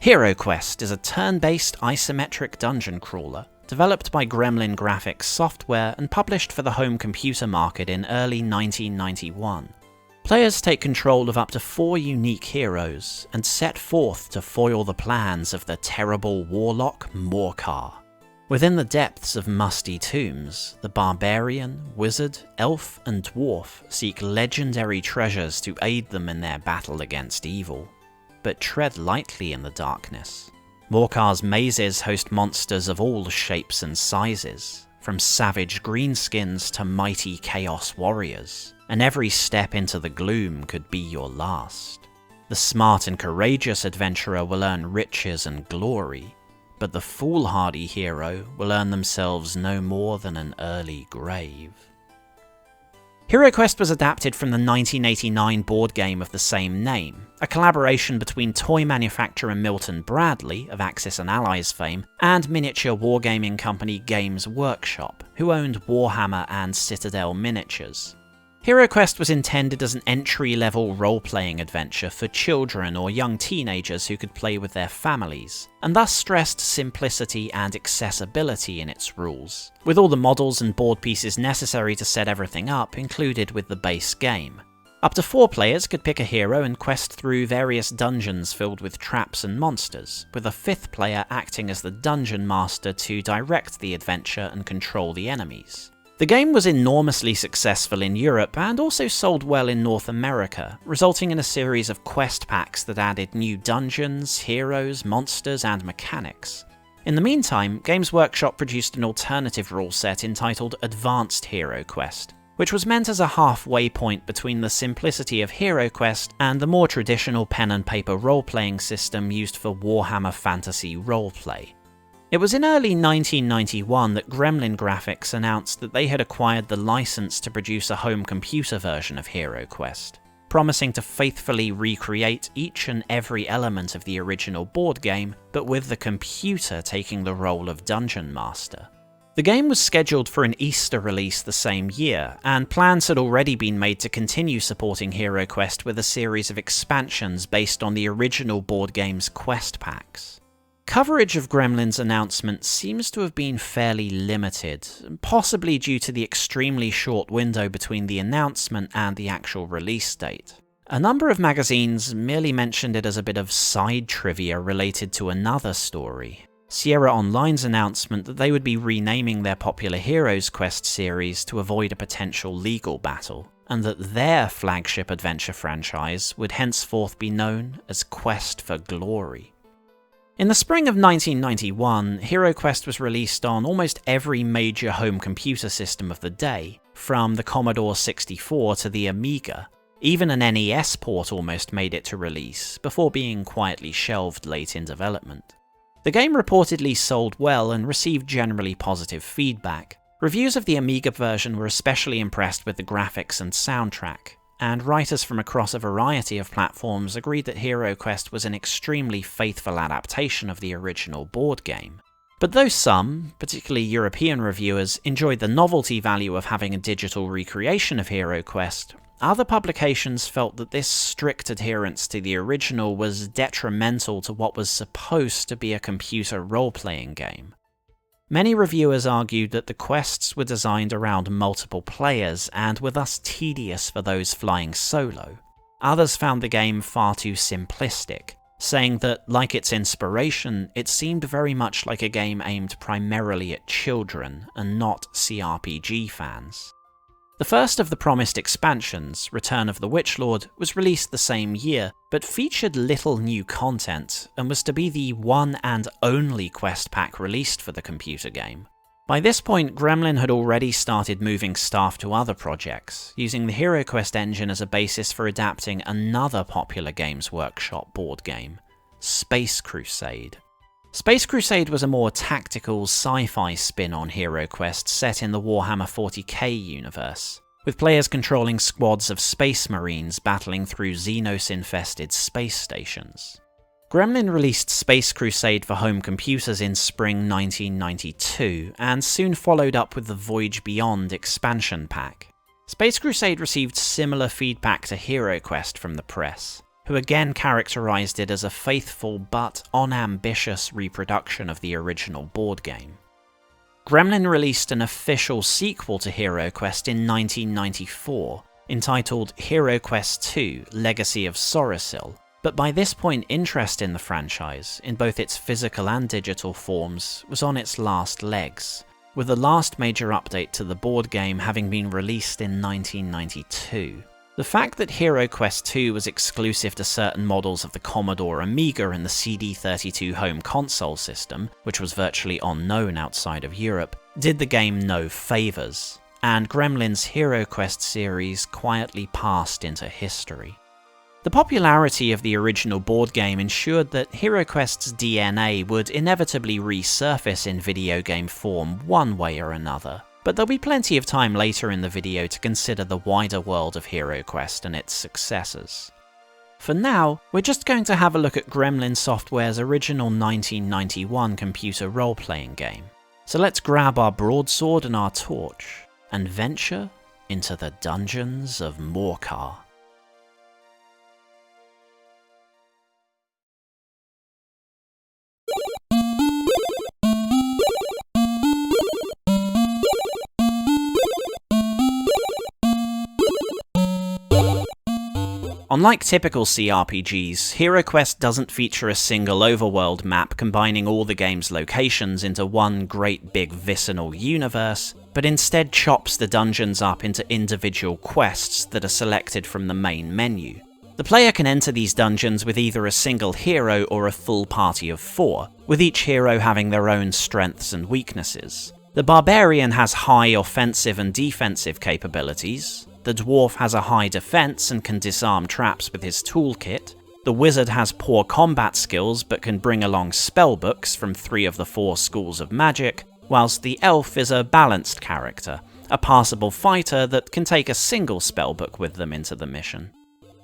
HeroQuest is a turn-based isometric dungeon crawler developed by Gremlin Graphics Software and published for the home computer market in early 1991. Players take control of up to 4 unique heroes and set forth to foil the plans of the terrible warlock Morcar. Within the depths of musty tombs, the barbarian, wizard, elf, and dwarf seek legendary treasures to aid them in their battle against evil. But tread lightly in the darkness. Morcar's mazes host monsters of all shapes and sizes, from savage greenskins to mighty chaos warriors, and every step into the gloom could be your last. The smart and courageous adventurer will earn riches and glory, but the foolhardy hero will earn themselves no more than an early grave. HeroQuest was adapted from the 1989 board game of the same name, a collaboration between toy manufacturer Milton Bradley, of Axis and Allies fame, and miniature wargaming company Games Workshop, who owned Warhammer and Citadel miniatures. HeroQuest was intended as an entry-level role-playing adventure for children or young teenagers who could play with their families, and thus stressed simplicity and accessibility in its rules, with all the models and board pieces necessary to set everything up included with the base game. Up to 4 players could pick a hero and quest through various dungeons filled with traps and monsters, with a 5th player acting as the dungeon master to direct the adventure and control the enemies. The game was enormously successful in Europe and also sold well in North America, resulting in a series of quest packs that added new dungeons, heroes, monsters, and mechanics. In the meantime, Games Workshop produced an alternative rule set entitled Advanced HeroQuest, which was meant as a halfway point between the simplicity of HeroQuest and the more traditional pen and paper role-playing system used for Warhammer Fantasy roleplay. It was in early 1991 that Gremlin Graphics announced that they had acquired the license to produce a home computer version of HeroQuest, promising to faithfully recreate each and every element of the original board game, but with the computer taking the role of Dungeon Master. The game was scheduled for an Easter release the same year, and plans had already been made to continue supporting HeroQuest with a series of expansions based on the original board game's quest packs. Coverage of Gremlin's announcement seems to have been fairly limited, possibly due to the extremely short window between the announcement and the actual release date. A number of magazines merely mentioned it as a bit of side trivia related to another story. Sierra Online's announcement that they would be renaming their popular Heroes Quest series to avoid a potential legal battle, and that their flagship adventure franchise would henceforth be known as Quest for Glory. In the spring of 1991, HeroQuest was released on almost every major home computer system of the day, from the Commodore 64 to the Amiga. Even an NES port almost made it to release, before being quietly shelved late in development. The game reportedly sold well and received generally positive feedback. Reviews of the Amiga version were especially impressed with the graphics and soundtrack, and writers from across a variety of platforms agreed that HeroQuest was an extremely faithful adaptation of the original board game. But though some, particularly European reviewers, enjoyed the novelty value of having a digital recreation of HeroQuest, other publications felt that this strict adherence to the original was detrimental to what was supposed to be a computer role-playing game. Many reviewers argued that the quests were designed around multiple players and were thus tedious for those flying solo. Others found the game far too simplistic, saying that, like its inspiration, it seemed very much like a game aimed primarily at children and not CRPG fans. The first of the promised expansions, Return of the Witchlord, was released the same year, but featured little new content, and was to be the one and only quest pack released for the computer game. By this point, Gremlin had already started moving staff to other projects, using the HeroQuest engine as a basis for adapting another popular Games Workshop board game, Space Crusade. Space Crusade was a more tactical sci-fi spin on HeroQuest set in the Warhammer 40k universe, with players controlling squads of space marines battling through Xenos-infested space stations. Gremlin released Space Crusade for home computers in spring 1992, and soon followed up with the Voyage Beyond expansion pack. Space Crusade received similar feedback to HeroQuest from the press, who again characterized it as a faithful but unambitious reproduction of the original board game. Gremlin released an official sequel to HeroQuest in 1994, entitled HeroQuest 2: Legacy of Sorasil, but by this point interest in the franchise, in both its physical and digital forms, was on its last legs, with the last major update to the board game having been released in 1992. The fact that HeroQuest 2 was exclusive to certain models of the Commodore Amiga and the CD32 home console system, which was virtually unknown outside of Europe, did the game no favours, and Gremlin's HeroQuest series quietly passed into history. The popularity of the original board game ensured that HeroQuest's DNA would inevitably resurface in video game form one way or another, but there'll be plenty of time later in the video to consider the wider world of HeroQuest and its successors. For now, we're just going to have a look at Gremlin Software's original 1991 computer role-playing game. So let's grab our broadsword and our torch, and venture into the dungeons of Morcar. Unlike typical CRPGs, HeroQuest doesn't feature a single overworld map combining all the game's locations into one great big vicinal universe, but instead chops the dungeons up into individual quests that are selected from the main menu. The player can enter these dungeons with either a single hero or a full party of 4, with each hero having their own strengths and weaknesses. The Barbarian has high offensive and defensive capabilities. The Dwarf has a high defense and can disarm traps with his toolkit. The Wizard has poor combat skills but can bring along spellbooks from 3 of the 4 schools of magic, whilst the Elf is a balanced character, a passable fighter that can take a single spellbook with them into the mission.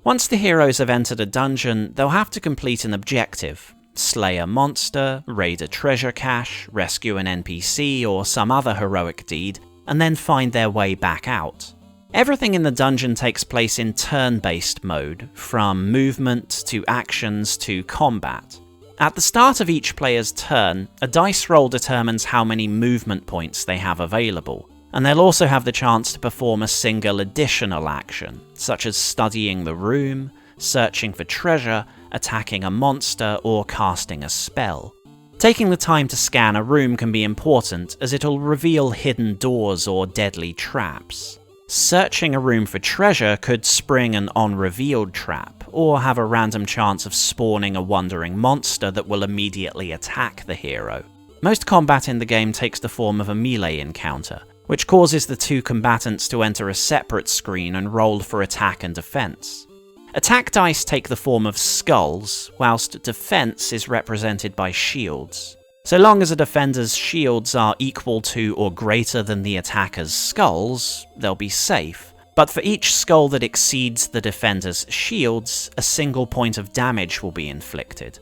Once the heroes have entered a dungeon, they'll have to complete an objective: slay a monster, raid a treasure cache, rescue an NPC or some other heroic deed, and then find their way back out. Everything in the dungeon takes place in turn-based mode, from movement to actions to combat. At the start of each player's turn, a dice roll determines how many movement points they have available, and they'll also have the chance to perform a single additional action, such as studying the room, searching for treasure, attacking a monster, or casting a spell. Taking the time to scan a room can be important, as it'll reveal hidden doors or deadly traps. Searching a room for treasure could spring an unrevealed trap, or have a random chance of spawning a wandering monster that will immediately attack the hero. Most combat in the game takes the form of a melee encounter, which causes the 2 combatants to enter a separate screen and roll for attack and defense. Attack dice take the form of skulls, whilst defense is represented by shields. So long as a defender's shields are equal to or greater than the attacker's skulls, they'll be safe. But for each skull that exceeds the defender's shields, a single point of damage will be inflicted.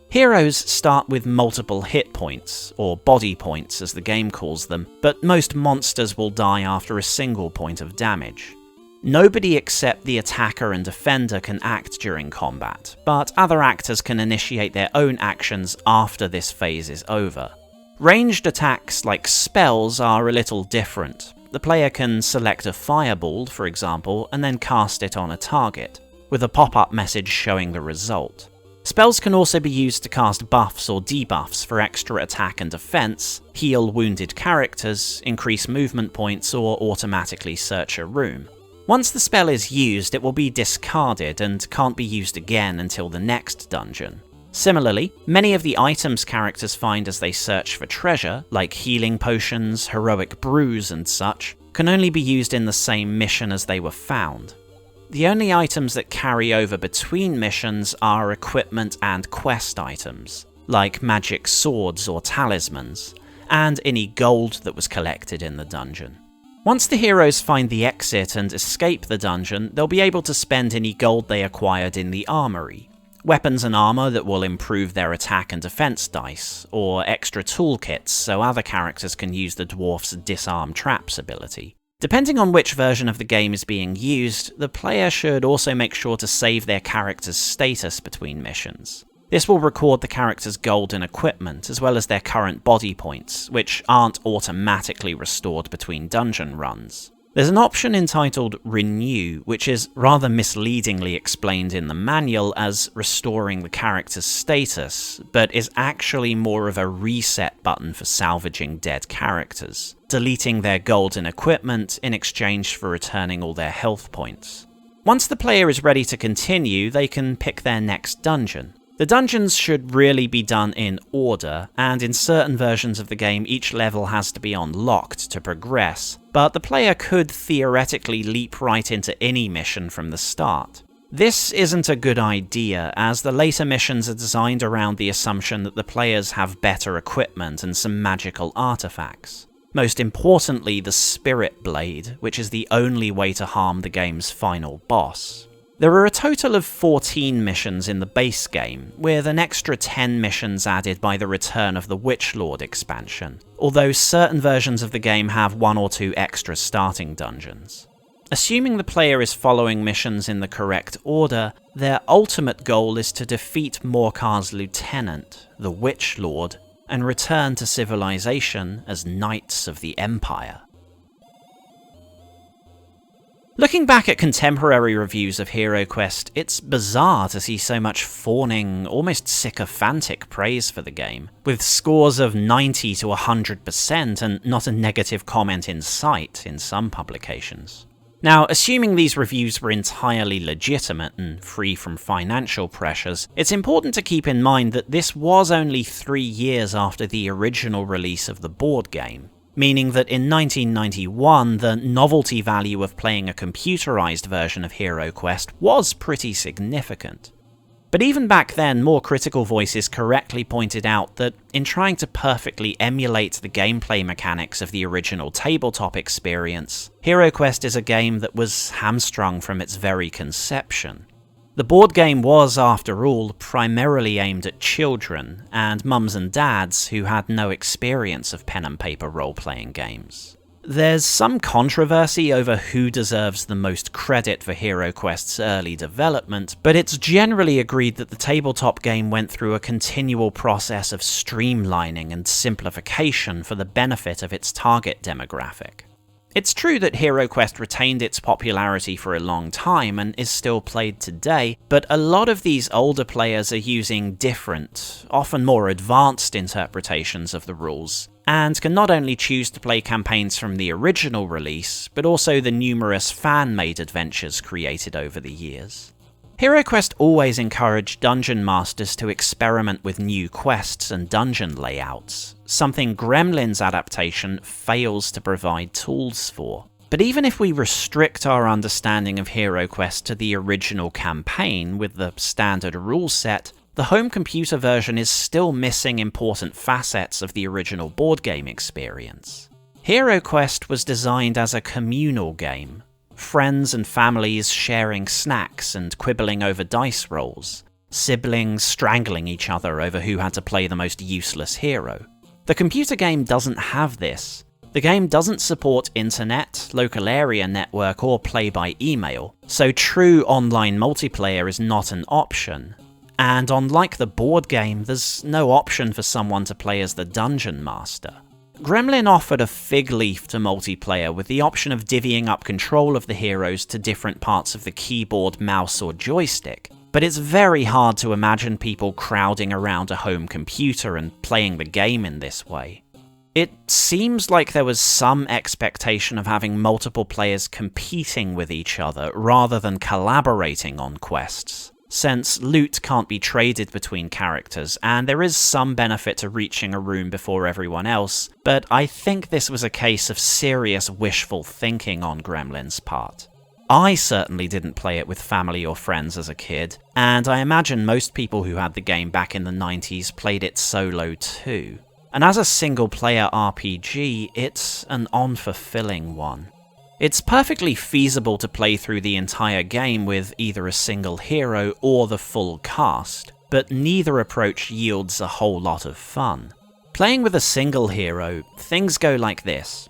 Heroes start with multiple hit points, or body points as the game calls them, but most monsters will die after a single point of damage. Nobody except the attacker and defender can act during combat, but other actors can initiate their own actions after this phase is over. Ranged attacks like spells are a little different. The player can select a fireball, for example, and then cast it on a target, with a pop-up message showing the result. Spells can also be used to cast buffs or debuffs for extra attack and defense, heal wounded characters, increase movement points, or automatically search a room. Once the spell is used, it will be discarded and can't be used again until the next dungeon. Similarly, many of the items characters find as they search for treasure, like healing potions, heroic brews and such, can only be used in the same mission as they were found. The only items that carry over between missions are equipment and quest items, like magic swords or talismans, and any gold that was collected in the dungeon. Once the heroes find the exit and escape the dungeon, they'll be able to spend any gold they acquired in the armory. Weapons and armor that will improve their attack and defense dice, or extra toolkits so other characters can use the dwarf's disarm traps ability. Depending on which version of the game is being used, the player should also make sure to save their character's status between missions. This will record the character's gold and equipment, as well as their current body points, which aren't automatically restored between dungeon runs. There's an option entitled Renew, which is rather misleadingly explained in the manual as restoring the character's status, but is actually more of a reset button for salvaging dead characters, deleting their gold and equipment in exchange for returning all their health points. Once the player is ready to continue, they can pick their next dungeon. The dungeons should really be done in order, and in certain versions of the game each level has to be unlocked to progress, but the player could theoretically leap right into any mission from the start. This isn't a good idea, as the later missions are designed around the assumption that the players have better equipment and some magical artifacts. Most importantly, the Spirit Blade, which is the only way to harm the game's final boss. There are a total of 14 missions in the base game, with an extra 10 missions added by the Return of the Witchlord expansion, although certain versions of the game have 1 or 2 extra starting dungeons. Assuming the player is following missions in the correct order, their ultimate goal is to defeat Morkar's lieutenant, the Witchlord, and return to civilization as Knights of the Empire. Looking back at contemporary reviews of HeroQuest, it's bizarre to see so much fawning, almost sycophantic praise for the game, with scores of 90 to 100% and not a negative comment in sight in some publications. Now, assuming these reviews were entirely legitimate and free from financial pressures, it's important to keep in mind that this was only 3 years after the original release of the board game, meaning that in 1991 the novelty value of playing a computerized version of HeroQuest was pretty significant. But even back then, more critical voices correctly pointed out that in trying to perfectly emulate the gameplay mechanics of the original tabletop experience, HeroQuest is a game that was hamstrung from its very conception. The board game was, after all, primarily aimed at children, and mums and dads who had no experience of pen and paper role-playing games. There's some controversy over who deserves the most credit for HeroQuest's early development, but it's generally agreed that the tabletop game went through a continual process of streamlining and simplification for the benefit of its target demographic. It's true that HeroQuest retained its popularity for a long time and is still played today, but a lot of these older players are using different, often more advanced interpretations of the rules, and can not only choose to play campaigns from the original release, but also the numerous fan-made adventures created over the years. HeroQuest always encouraged dungeon masters to experiment with new quests and dungeon layouts, something Gremlin's adaptation fails to provide tools for. But even if we restrict our understanding of HeroQuest to the original campaign with the standard rule set, the home computer version is still missing important facets of the original board game experience. HeroQuest was designed as a communal game, friends and families sharing snacks and quibbling over dice rolls, siblings strangling each other over who had to play the most useless hero. The computer game doesn't have this. The game doesn't support internet, local area network, or play by email, so true online multiplayer is not an option. And unlike the board game, there's no option for someone to play as the dungeon master. Gremlin offered a fig leaf to multiplayer with the option of divvying up control of the heroes to different parts of the keyboard, mouse, or joystick, but it's very hard to imagine people crowding around a home computer and playing the game in this way. It seems like there was some expectation of having multiple players competing with each other rather than collaborating on quests, since loot can't be traded between characters, and there is some benefit to reaching a room before everyone else, but I think this was a case of serious wishful thinking on Gremlin's part. I certainly didn't play it with family or friends as a kid, and I imagine most people who had the game back in the 90s played it solo too. And as a single-player RPG, it's an unfulfilling one. It's perfectly feasible to play through the entire game with either a single hero or the full cast, but neither approach yields a whole lot of fun. Playing with a single hero, things go like this.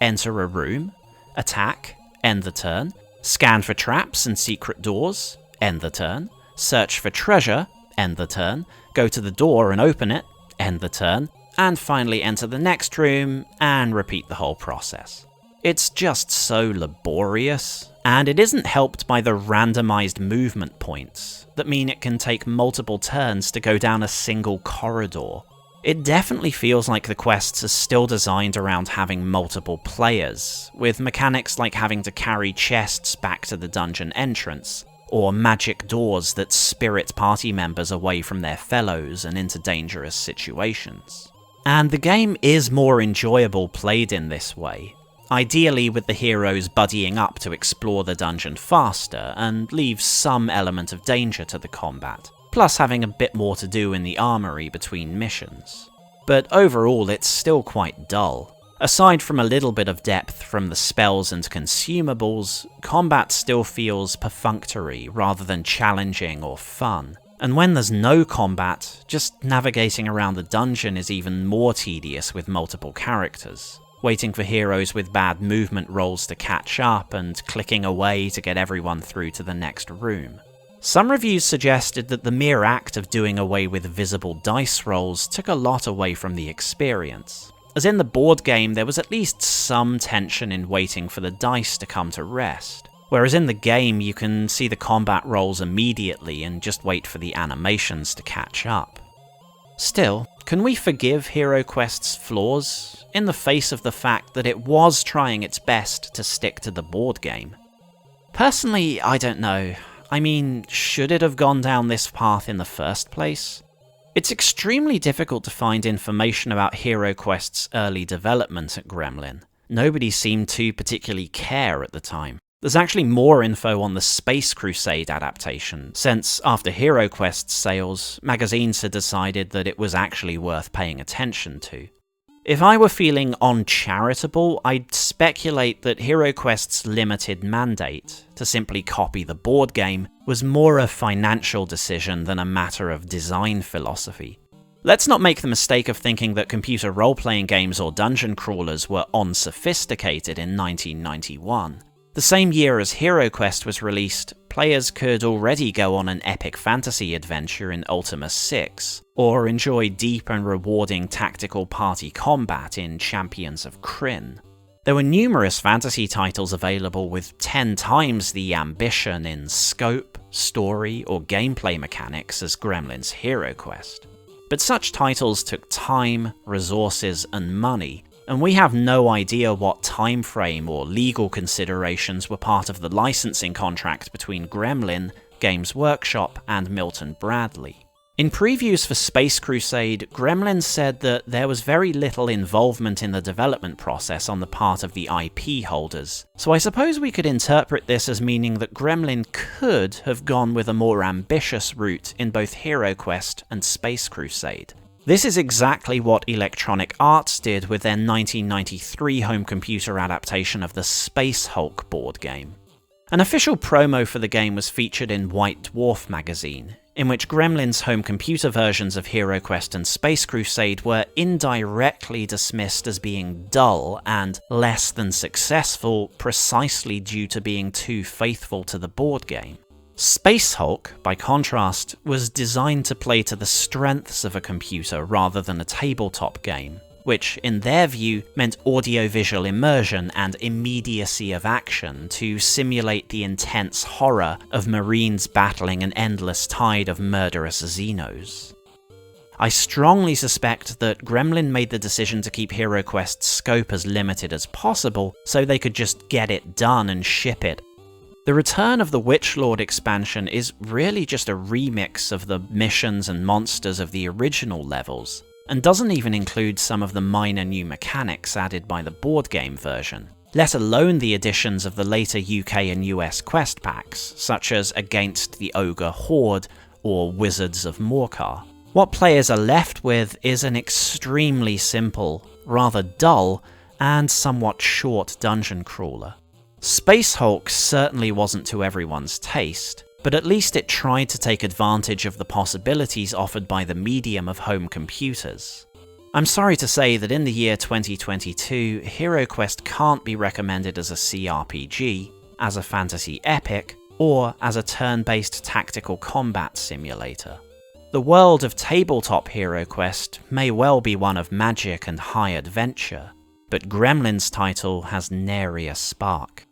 Enter a room, attack, end the turn, scan for traps and secret doors, end the turn, search for treasure, end the turn, go to the door and open it, end the turn, and finally enter the next room and repeat the whole process. It's just so laborious, and it isn't helped by the randomized movement points that mean it can take multiple turns to go down a single corridor. It definitely feels like the quests are still designed around having multiple players, with mechanics like having to carry chests back to the dungeon entrance, or magic doors that spirit party members away from their fellows and into dangerous situations. And the game is more enjoyable played in this way, ideally with the heroes buddying up to explore the dungeon faster and leave some element of danger to the combat, plus having a bit more to do in the armory between missions. But overall it's still quite dull. Aside from a little bit of depth from the spells and consumables, combat still feels perfunctory rather than challenging or fun. And when there's no combat, just navigating around the dungeon is even more tedious with multiple characters, waiting for heroes with bad movement rolls to catch up and clicking away to get everyone through to the next room. Some reviews suggested that the mere act of doing away with visible dice rolls took a lot away from the experience, as in the board game there was at least some tension in waiting for the dice to come to rest. Whereas in the game, you can see the combat rolls immediately and just wait for the animations to catch up. Still, can we forgive HeroQuest's flaws in the face of the fact that it was trying its best to stick to the board game? Personally, I don't know. I mean, should it have gone down this path in the first place? It's extremely difficult to find information about HeroQuest's early development at Gremlin. Nobody seemed to particularly care at the time. There's actually more info on the Space Crusade adaptation, since after HeroQuest's sales, magazines had decided that it was actually worth paying attention to. If I were feeling uncharitable, I'd speculate that HeroQuest's limited mandate to simply copy the board game was more a financial decision than a matter of design philosophy. Let's not make the mistake of thinking that computer role-playing games or dungeon crawlers were unsophisticated in 1991. The same year as HeroQuest was released, players could already go on an epic fantasy adventure in Ultima 6, or enjoy deep and rewarding tactical party combat in Champions of Krynn. There were numerous fantasy titles available with 10 times the ambition in scope, story, or gameplay mechanics as Gremlin's HeroQuest. But such titles took time, resources, and money, and we have no idea what time frame or legal considerations were part of the licensing contract between Gremlin, Games Workshop, and Milton Bradley. In previews for Space Crusade, Gremlin said that there was very little involvement in the development process on the part of the IP holders, so I suppose we could interpret this as meaning that Gremlin could have gone with a more ambitious route in both HeroQuest and Space Crusade. This is exactly what Electronic Arts did with their 1993 home computer adaptation of the Space Hulk board game. An official promo for the game was featured in White Dwarf magazine, in which Gremlin's home computer versions of HeroQuest and Space Crusade were indirectly dismissed as being dull and less than successful precisely due to being too faithful to the board game. Space Hulk, by contrast, was designed to play to the strengths of a computer rather than a tabletop game, which, in their view, meant audiovisual immersion and immediacy of action to simulate the intense horror of Marines battling an endless tide of murderous Xenos. I strongly suspect that Gremlin made the decision to keep HeroQuest's scope as limited as possible so they could just get it done and ship it. The Return of the Witchlord expansion is really just a remix of the missions and monsters of the original levels, and doesn't even include some of the minor new mechanics added by the board game version, let alone the additions of the later UK and US quest packs, such as Against the Ogre Horde or Wizards of Morcar. What players are left with is an extremely simple, rather dull, and somewhat short dungeon crawler. Space Hulk certainly wasn't to everyone's taste, but at least it tried to take advantage of the possibilities offered by the medium of home computers. I'm sorry to say that in the year 2022, HeroQuest can't be recommended as a CRPG, as a fantasy epic, or as a turn-based tactical combat simulator. The world of tabletop HeroQuest may well be one of magic and high adventure, but Gremlin's title has nary a spark.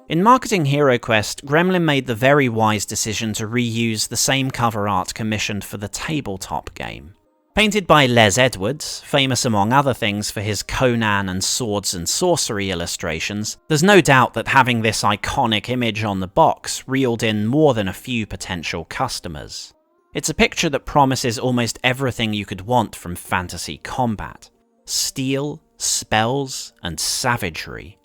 In marketing HeroQuest, Gremlin made the very wise decision to reuse the same cover art commissioned for the tabletop game. Painted by Les Edwards, famous among other things for his Conan and swords and sorcery illustrations, there's no doubt that having this iconic image on the box reeled in more than a few potential customers. It's a picture that promises almost everything you could want from fantasy combat: steel, spells, and savagery.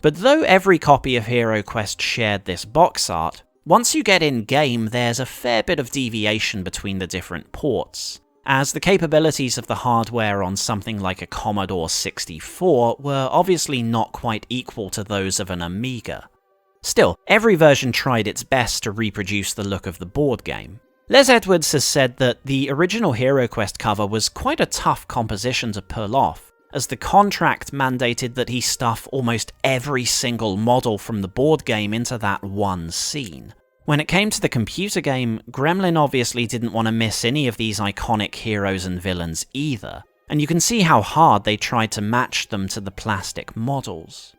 But though every copy of HeroQuest shared this box art, once you get in-game there's a fair bit of deviation between the different ports, as the capabilities of the hardware on something like a Commodore 64 were obviously not quite equal to those of an Amiga. Still, every version tried its best to reproduce the look of the board game. Les Edwards has said that the original HeroQuest cover was quite a tough composition to pull off, as the contract mandated that he stuff almost every single model from the board game into that one scene. When it came to the computer game, Gremlin obviously didn't want to miss any of these iconic heroes and villains either, and you can see how hard they tried to match them to the plastic models.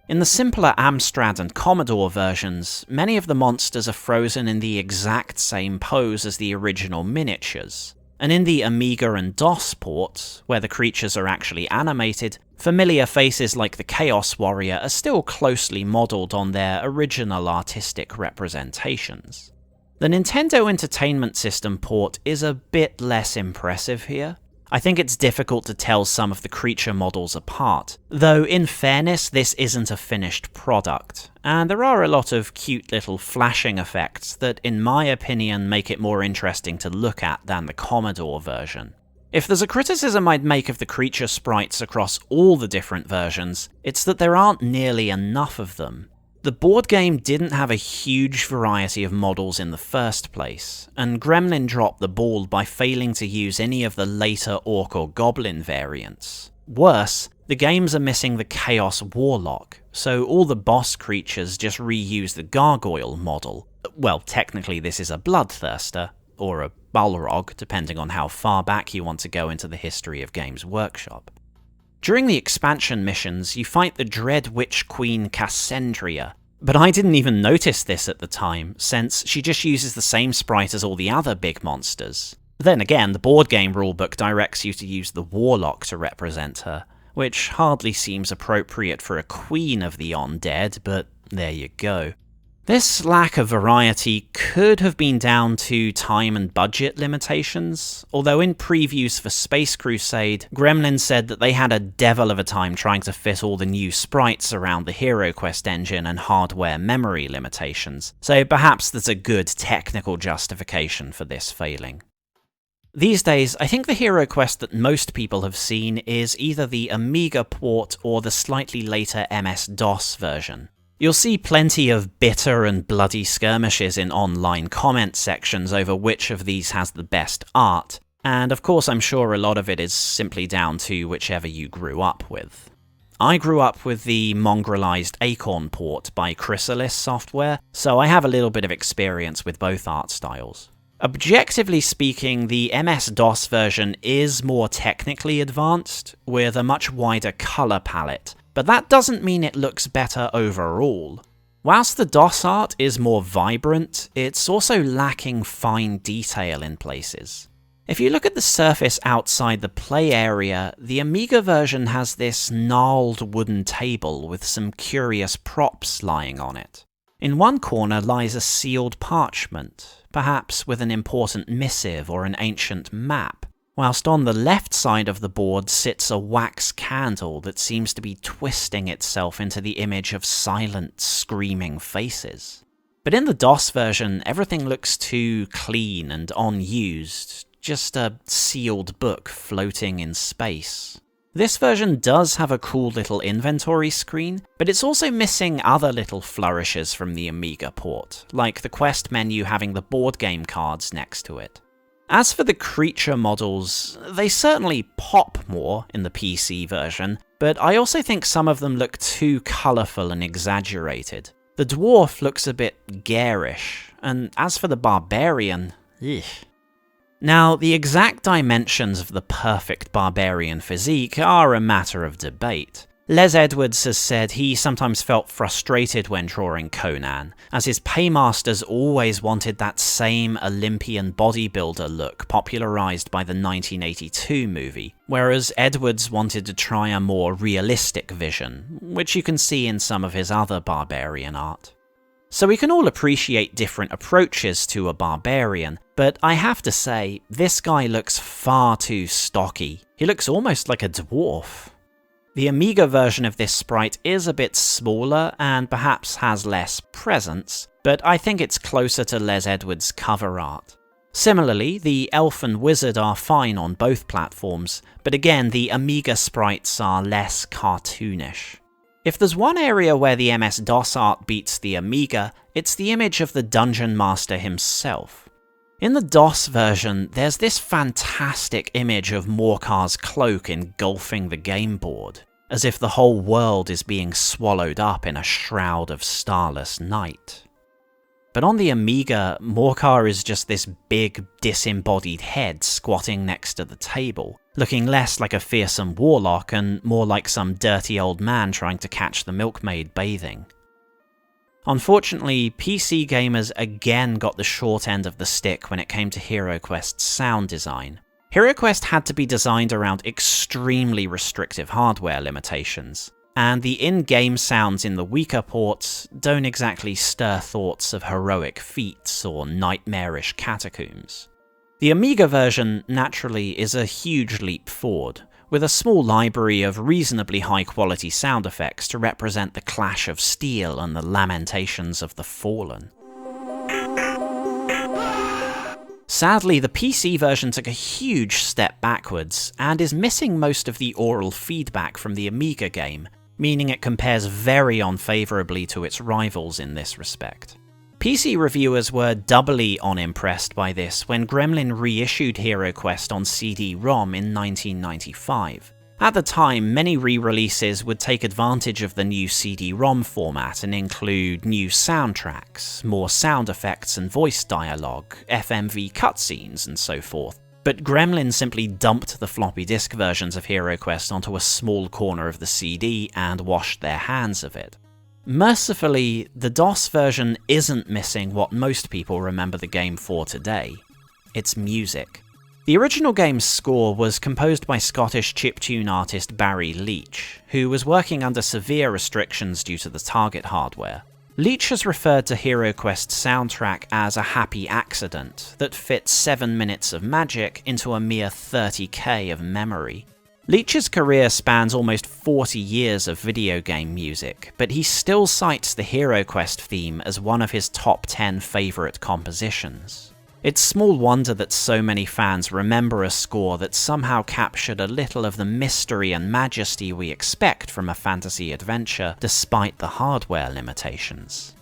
In the simpler Amstrad and Commodore versions, many of the monsters are frozen in the exact same pose as the original miniatures. And in the Amiga and DOS ports, where the creatures are actually animated, familiar faces like the Chaos Warrior are still closely modelled on their original artistic representations. The Nintendo Entertainment System port is a bit less impressive here. I think it's difficult to tell some of the creature models apart, though in fairness this isn't a finished product, and there are a lot of cute little flashing effects that in my opinion make it more interesting to look at than the Commodore version. If there's a criticism I'd make of the creature sprites across all the different versions, it's that there aren't nearly enough of them. The board game didn't have a huge variety of models in the first place, and Gremlin dropped the ball by failing to use any of the later Orc or Goblin variants. Worse, the games are missing the Chaos Warlock, so all the boss creatures just reuse the Gargoyle model. Well, technically this is a Bloodthirster, or a Balrog, depending on how far back you want to go into the history of Games Workshop. During the expansion missions, you fight the Dread Witch Queen Cassandria, but I didn't even notice this at the time, since she just uses the same sprite as all the other big monsters. Then again, the board game rulebook directs you to use the Warlock to represent her, which hardly seems appropriate for a queen of the undead, but there you go. This lack of variety could have been down to time and budget limitations, although in previews for Space Crusade, Gremlin said that they had a devil of a time trying to fit all the new sprites around the HeroQuest engine and hardware memory limitations, so perhaps there's a good technical justification for this failing. These days, I think the HeroQuest that most people have seen is either the Amiga port or the slightly later MS-DOS version. You'll see plenty of bitter and bloody skirmishes in online comment sections over which of these has the best art, and of course I'm sure a lot of it is simply down to whichever you grew up with. I grew up with the mongrelized Acorn port by Chrysalis Software, so I have a little bit of experience with both art styles. Objectively speaking, the MS-DOS version is more technically advanced, with a much wider colour palette, but that doesn't mean it looks better overall. Whilst the DOS art is more vibrant, it's also lacking fine detail in places. If you look at the surface outside the play area, the Amiga version has this gnarled wooden table with some curious props lying on it. In one corner lies a sealed parchment, perhaps with an important missive or an ancient map, whilst on the left side of the board sits a wax candle that seems to be twisting itself into the image of silent, screaming faces. But in the DOS version, everything looks too clean and unused, just a sealed book floating in space. This version does have a cool little inventory screen, but it's also missing other little flourishes from the Amiga port, like the quest menu having the board game cards next to it. As for the creature models, they certainly pop more in the PC version, but I also think some of them look too colourful and exaggerated. The dwarf looks a bit garish, and as for the barbarian, ugh. Now, the exact dimensions of the perfect barbarian physique are a matter of debate. Les Edwards has said he sometimes felt frustrated when drawing Conan, as his paymasters always wanted that same Olympian bodybuilder look popularised by the 1982 movie, whereas Edwards wanted to try a more realistic vision, which you can see in some of his other barbarian art. So we can all appreciate different approaches to a barbarian, but I have to say, this guy looks far too stocky. He looks almost like a dwarf. The Amiga version of this sprite is a bit smaller and perhaps has less presence, but I think it's closer to Les Edwards' cover art. Similarly, the elf and wizard are fine on both platforms, but again the Amiga sprites are less cartoonish. If there's one area where the MS-DOS art beats the Amiga, it's the image of the Dungeon Master himself. In the DOS version, there's this fantastic image of Morkar's cloak engulfing the game board, as if the whole world is being swallowed up in a shroud of starless night. But on the Amiga, Morkar is just this big, disembodied head squatting next to the table, looking less like a fearsome warlock and more like some dirty old man trying to catch the milkmaid bathing. Unfortunately, PC gamers again got the short end of the stick when it came to HeroQuest's sound design. HeroQuest had to be designed around extremely restrictive hardware limitations, and the in-game sounds in the weaker ports don't exactly stir thoughts of heroic feats or nightmarish catacombs. The Amiga version, naturally, is a huge leap forward, with a small library of reasonably high-quality sound effects to represent the clash of steel and the lamentations of the fallen. Sadly, the PC version took a huge step backwards, and is missing most of the aural feedback from the Amiga game, meaning it compares very unfavourably to its rivals in this respect. PC reviewers were doubly unimpressed by this when Gremlin reissued HeroQuest on CD-ROM in 1995. At the time, many re-releases would take advantage of the new CD-ROM format and include new soundtracks, more sound effects and voice dialogue, FMV cutscenes, and so forth. But Gremlin simply dumped the floppy disk versions of HeroQuest onto a small corner of the CD and washed their hands of it. Mercifully, the DOS version isn't missing what most people remember the game for today. Its music. The original game's score was composed by Scottish chiptune artist Barry Leach, who was working under severe restrictions due to the target hardware. Leach has referred to HeroQuest's soundtrack as a happy accident that fits 7 minutes of magic into a mere 30k of memory. Leach's career spans almost 40 years of video game music, but he still cites the HeroQuest theme as one of his top 10 favourite compositions. It's small wonder that so many fans remember a score that somehow captured a little of the mystery and majesty we expect from a fantasy adventure, despite the hardware limitations.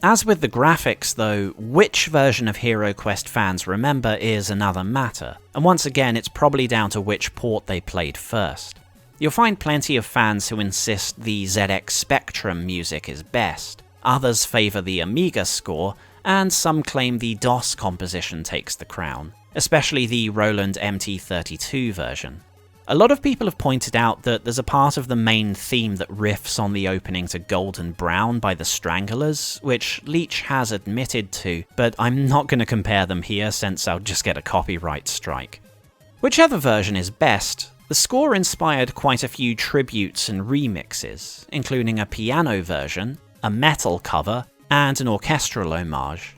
As with the graphics though, which version of HeroQuest fans remember is another matter, and once again it's probably down to which port they played first. You'll find plenty of fans who insist the ZX Spectrum music is best, others favour the Amiga score, and some claim the DOS composition takes the crown, especially the Roland MT32 version. A lot of people have pointed out that there's a part of the main theme that riffs on the opening to Golden Brown by the Stranglers, which Leach has admitted to, but I'm not going to compare them here since I'll just get a copyright strike. Whichever version is best, the score inspired quite a few tributes and remixes, including a piano version, a metal cover, and an orchestral homage.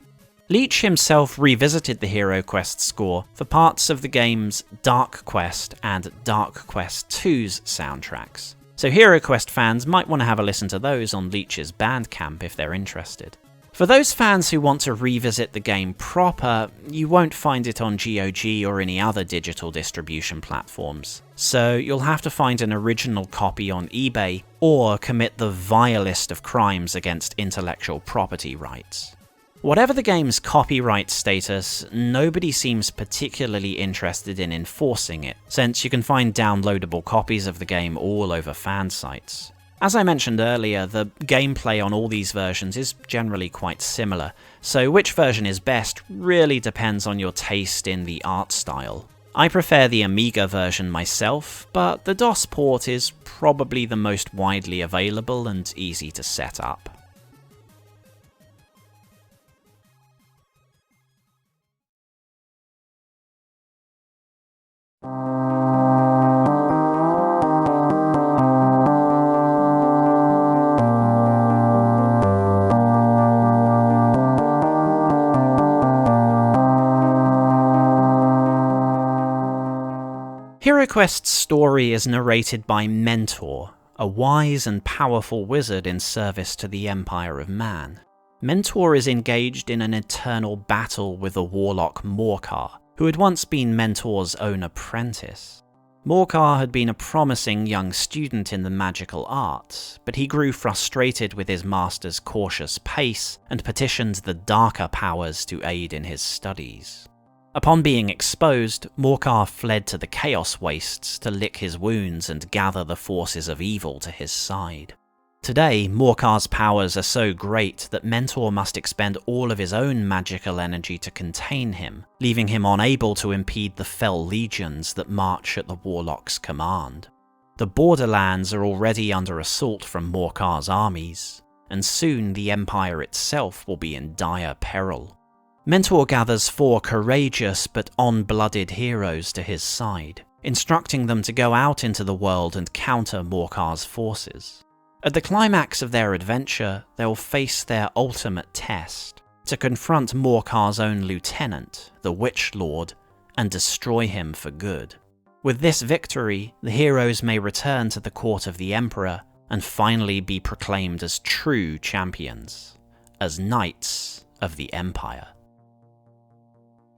Leach himself revisited the HeroQuest score for parts of the game's Dark Quest and Dark Quest 2's soundtracks, so HeroQuest fans might want to have a listen to those on Leach's Bandcamp if they're interested. For those fans who want to revisit the game proper, you won't find it on GOG or any other digital distribution platforms, so you'll have to find an original copy on eBay or commit the vilest of crimes against intellectual property rights. Whatever the game's copyright status, nobody seems particularly interested in enforcing it, since you can find downloadable copies of the game all over fan sites. As I mentioned earlier, the gameplay on all these versions is generally quite similar, so which version is best really depends on your taste in the art style. I prefer the Amiga version myself, but the DOS port is probably the most widely available and easy to set up. HeroQuest's story is narrated by Mentor, a wise and powerful wizard in service to the Empire of Man. Mentor is engaged in an eternal battle with the warlock Morcar, who had once been Mentor's own apprentice. Morcar had been a promising young student in the magical arts, but he grew frustrated with his master's cautious pace and petitioned the darker powers to aid in his studies. Upon being exposed, Morcar fled to the Chaos Wastes to lick his wounds and gather the forces of evil to his side. Today, Morcar's powers are so great that Mentor must expend all of his own magical energy to contain him, leaving him unable to impede the fell legions that march at the Warlock's command. The borderlands are already under assault from Morcar's armies, and soon the Empire itself will be in dire peril. Mentor gathers 4 courageous but on-blooded heroes to his side, instructing them to go out into the world and counter Morcar's forces. At the climax of their adventure, they'll face their ultimate test, to confront Morcar's own lieutenant, the Witch Lord, and destroy him for good. With this victory, the heroes may return to the court of the Emperor and finally be proclaimed as true champions, as Knights of the Empire.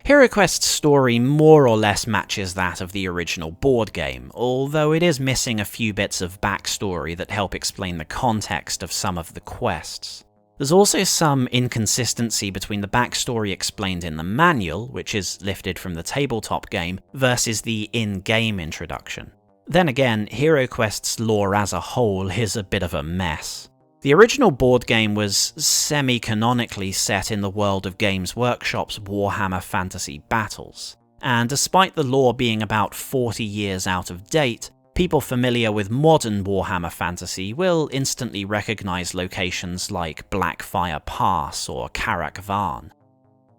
HeroQuest's story more or less matches that of the original board game, although it is missing a few bits of backstory that help explain the context of some of the quests. There's also some inconsistency between the backstory explained in the manual, which is lifted from the tabletop game, versus the in-game introduction. Then again, HeroQuest's lore as a whole is a bit of a mess. The original board game was semi-canonically set in the world of Games Workshop's Warhammer Fantasy Battles, and despite the lore being about 40 years out of date, people familiar with modern Warhammer Fantasy will instantly recognize locations like Blackfire Pass or Karak Varn.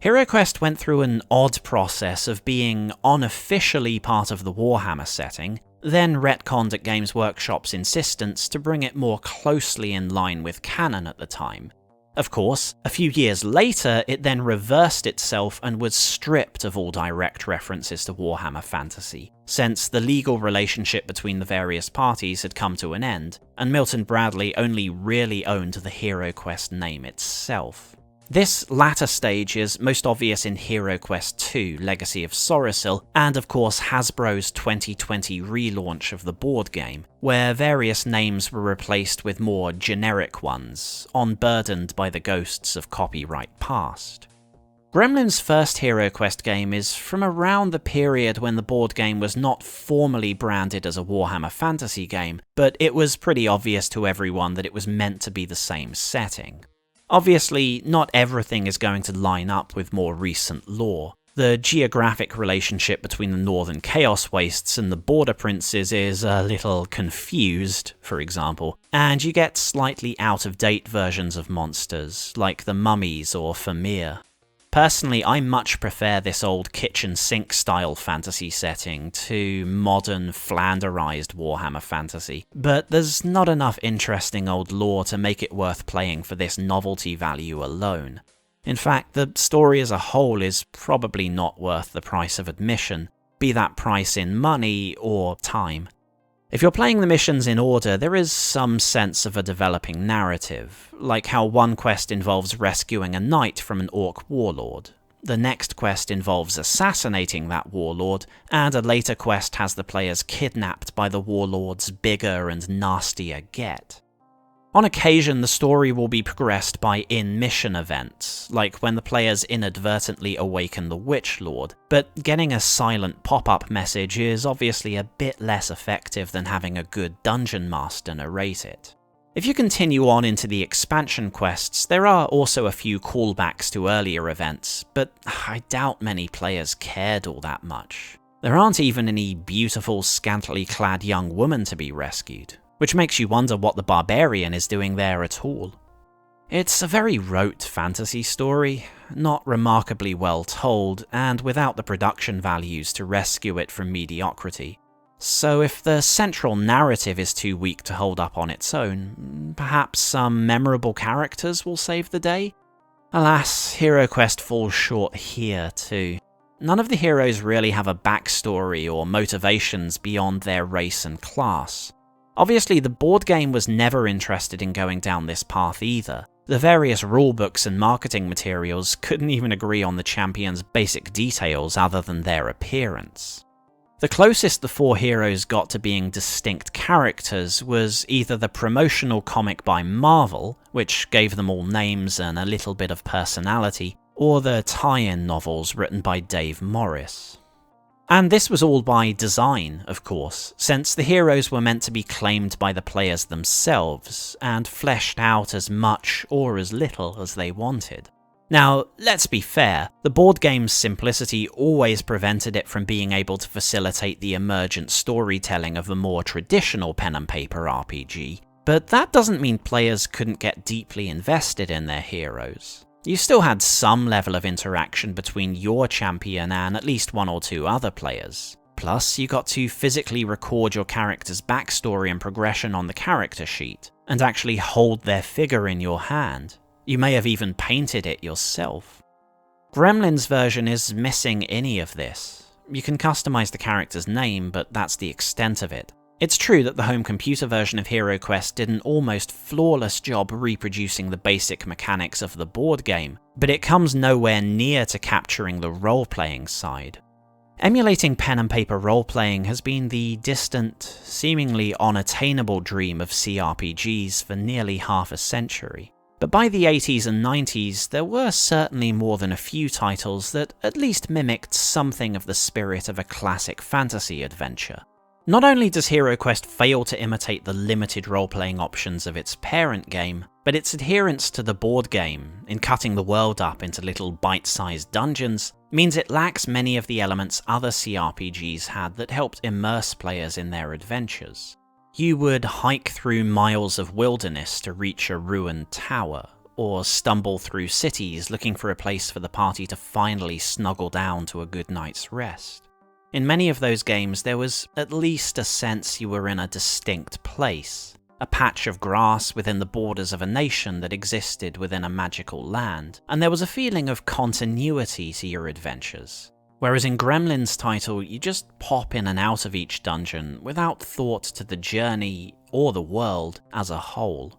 HeroQuest went through an odd process of being unofficially part of the Warhammer setting, then retconned at Games Workshop's insistence to bring it more closely in line with canon at the time. Of course, a few years later, it then reversed itself and was stripped of all direct references to Warhammer Fantasy, since the legal relationship between the various parties had come to an end, and Milton Bradley only really owned the HeroQuest name itself. This latter stage is most obvious in HeroQuest 2 Legacy of Sorasil, and of course Hasbro's 2020 relaunch of the board game, where various names were replaced with more generic ones, unburdened by the ghosts of copyright past. Gremlin's first HeroQuest game is from around the period when the board game was not formally branded as a Warhammer Fantasy game, but it was pretty obvious to everyone that it was meant to be the same setting. Obviously, not everything is going to line up with more recent lore. The geographic relationship between the Northern Chaos Wastes and the Border Princes is a little confused, for example, and you get slightly out-of-date versions of monsters, like the mummies or Famir. Personally, I much prefer this old kitchen sink style fantasy setting to modern Flanderized Warhammer Fantasy, but there's not enough interesting old lore to make it worth playing for this novelty value alone. In fact, the story as a whole is probably not worth the price of admission, be that price in money or time. If you're playing the missions in order, there is some sense of a developing narrative, like how one quest involves rescuing a knight from an orc warlord. The next quest involves assassinating that warlord, and a later quest has the players kidnapped by the warlord's bigger and nastier get. On occasion, the story will be progressed by in-mission events, like when the players inadvertently awaken the Witch Lord, but getting a silent pop-up message is obviously a bit less effective than having a good dungeon master narrate it. If you continue on into the expansion quests, there are also a few callbacks to earlier events, but I doubt many players cared all that much. There aren't even any beautiful, scantily clad young women to be rescued, which makes you wonder what the barbarian is doing there at all. It's a very rote fantasy story, not remarkably well told, and without the production values to rescue it from mediocrity. So if the central narrative is too weak to hold up on its own, perhaps some memorable characters will save the day? Alas, HeroQuest falls short here too. None of the heroes really have a backstory or motivations beyond their race and class. Obviously, the board game was never interested in going down this path either. The various rulebooks and marketing materials couldn't even agree on the champions' basic details other than their appearance. The closest the four heroes got to being distinct characters was either the promotional comic by Marvel, which gave them all names and a little bit of personality, or the tie-in novels written by Dave Morris. And this was all by design, of course, since the heroes were meant to be claimed by the players themselves, and fleshed out as much or as little as they wanted. Now, let's be fair, the board game's simplicity always prevented it from being able to facilitate the emergent storytelling of a more traditional pen and paper RPG, but that doesn't mean players couldn't get deeply invested in their heroes. You still had some level of interaction between your champion and at least one or two other players. Plus, you got to physically record your character's backstory and progression on the character sheet, and actually hold their figure in your hand. You may have even painted it yourself. Gremlin's version is missing any of this. You can customize the character's name, but that's the extent of it. It's true that the home computer version of HeroQuest did an almost flawless job reproducing the basic mechanics of the board game, but it comes nowhere near to capturing the role-playing side. Emulating pen and paper role-playing has been the distant, seemingly unattainable dream of CRPGs for nearly half a century. But by the 80s and 90s, there were certainly more than a few titles that at least mimicked something of the spirit of a classic fantasy adventure. Not only does HeroQuest fail to imitate the limited role-playing options of its parent game, but its adherence to the board game, in cutting the world up into little bite-sized dungeons, means it lacks many of the elements other CRPGs had that helped immerse players in their adventures. You would hike through miles of wilderness to reach a ruined tower, or stumble through cities looking for a place for the party to finally snuggle down to a good night's rest. In many of those games, there was at least a sense you were in a distinct place, a patch of grass within the borders of a nation that existed within a magical land, and there was a feeling of continuity to your adventures. Whereas in Gremlin's title, you just pop in and out of each dungeon without thought to the journey or the world as a whole.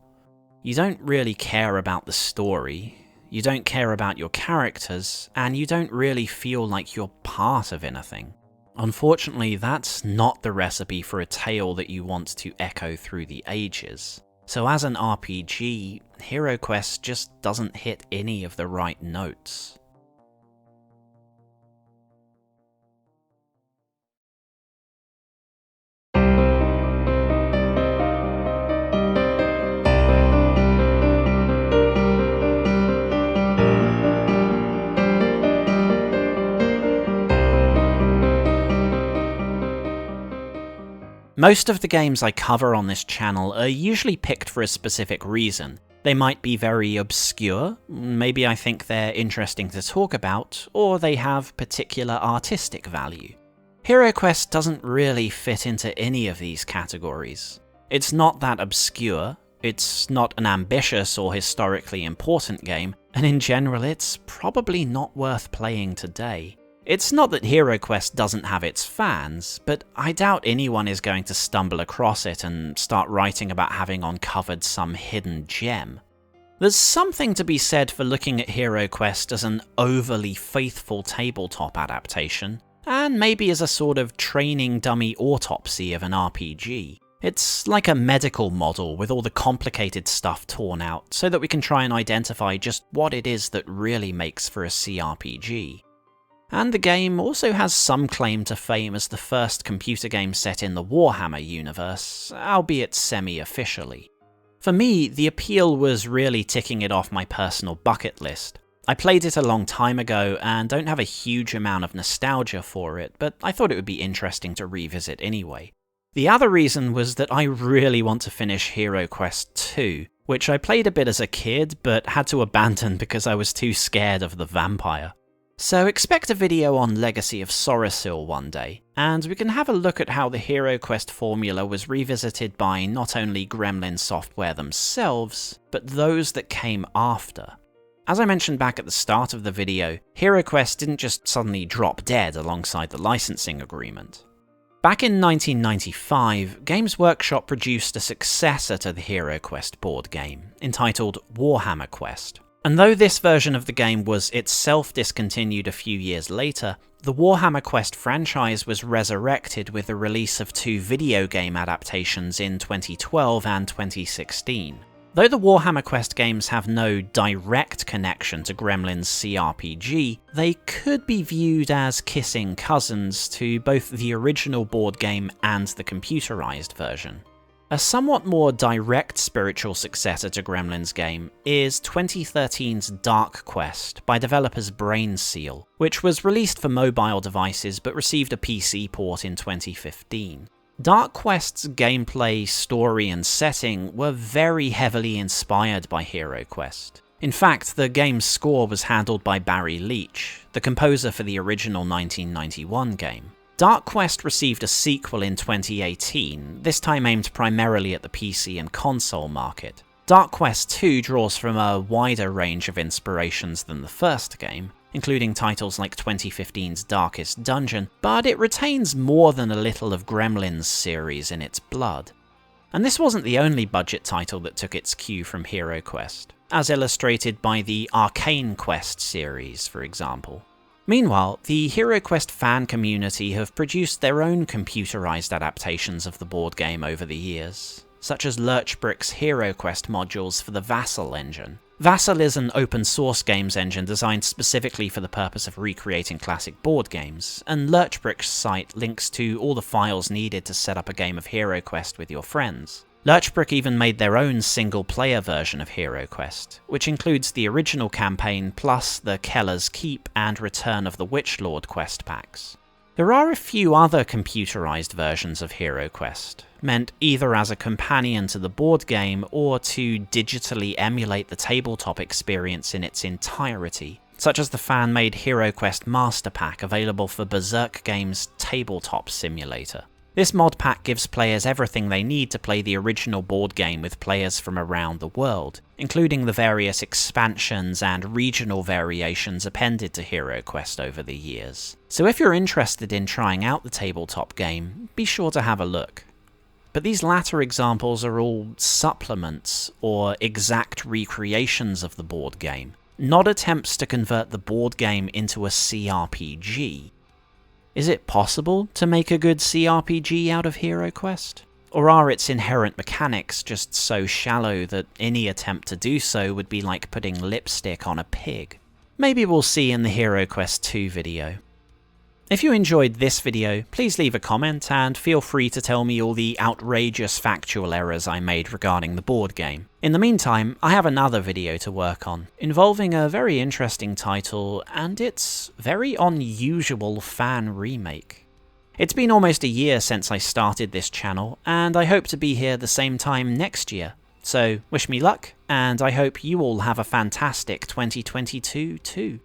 You don't really care about the story, you don't care about your characters, and you don't really feel like you're part of anything. Unfortunately, that's not the recipe for a tale that you want to echo through the ages. So as an RPG, HeroQuest just doesn't hit any of the right notes. Most of the games I cover on this channel are usually picked for a specific reason. They might be very obscure, maybe I think they're interesting to talk about, or they have particular artistic value. HeroQuest doesn't really fit into any of these categories. It's not that obscure, it's not an ambitious or historically important game, and in general it's probably not worth playing today. It's not that HeroQuest doesn't have its fans, but I doubt anyone is going to stumble across it and start writing about having uncovered some hidden gem. There's something to be said for looking at HeroQuest as an overly faithful tabletop adaptation, and maybe as a sort of training dummy autopsy of an RPG. It's like a medical model with all the complicated stuff torn out, so that we can try and identify just what it is that really makes for a CRPG. And the game also has some claim to fame as the first computer game set in the Warhammer universe, albeit semi-officially. For me, the appeal was really ticking it off my personal bucket list. I played it a long time ago and don't have a huge amount of nostalgia for it, but I thought it would be interesting to revisit anyway. The other reason was that I really want to finish HeroQuest 2, which I played a bit as a kid, but had to abandon because I was too scared of the vampire. So expect a video on Legacy of Sorasil one day, and we can have a look at how the HeroQuest formula was revisited by not only Gremlin Software themselves, but those that came after. As I mentioned back at the start of the video, HeroQuest didn't just suddenly drop dead alongside the licensing agreement. Back in 1995, Games Workshop produced a successor to the HeroQuest board game, entitled Warhammer Quest. And though this version of the game was itself discontinued a few years later, the Warhammer Quest franchise was resurrected with the release of 2 video game adaptations in 2012 and 2016. Though the Warhammer Quest games have no direct connection to Gremlin's CRPG, they could be viewed as kissing cousins to both the original board game and the computerized version. A somewhat more direct spiritual successor to Gremlin's game is 2013's Dark Quest by developers Brainseal, which was released for mobile devices but received a PC port in 2015. Dark Quest's gameplay, story, and setting were very heavily inspired by HeroQuest. In fact, the game's score was handled by Barry Leach, the composer for the original 1991 game. Dark Quest received a sequel in 2018, this time aimed primarily at the PC and console market. Dark Quest 2 draws from a wider range of inspirations than the first game, including titles like 2015's Darkest Dungeon, but it retains more than a little of Gremlin's series in its blood. And this wasn't the only budget title that took its cue from HeroQuest, as illustrated by the Arcane Quest series, for example. Meanwhile, the HeroQuest fan community have produced their own computerized adaptations of the board game over the years, such as Lurchbrick's HeroQuest modules for the Vassal engine. Vassal is an open-source games engine designed specifically for the purpose of recreating classic board games, and Lurchbrick's site links to all the files needed to set up a game of HeroQuest with your friends. Lurchbrick even made their own single-player version of HeroQuest, which includes the original campaign plus the Keller's Keep and Return of the Witchlord quest packs. There are a few other computerized versions of HeroQuest, meant either as a companion to the board game or to digitally emulate the tabletop experience in its entirety, such as the fan-made HeroQuest Master Pack available for Berserk Games' Tabletop Simulator. This mod pack gives players everything they need to play the original board game with players from around the world, including the various expansions and regional variations appended to HeroQuest over the years. So if you're interested in trying out the tabletop game, be sure to have a look. But these latter examples are all supplements or exact recreations of the board game, not attempts to convert the board game into a CRPG. Is it possible to make a good CRPG out of HeroQuest? Or are its inherent mechanics just so shallow that any attempt to do so would be like putting lipstick on a pig? Maybe we'll see in the HeroQuest 2 video. If you enjoyed this video, please leave a comment and feel free to tell me all the outrageous factual errors I made regarding the board game. In the meantime, I have another video to work on, involving a very interesting title and its very unusual fan remake. It's been almost a year since I started this channel, and I hope to be here the same time next year. So wish me luck, and I hope you all have a fantastic 2022 too.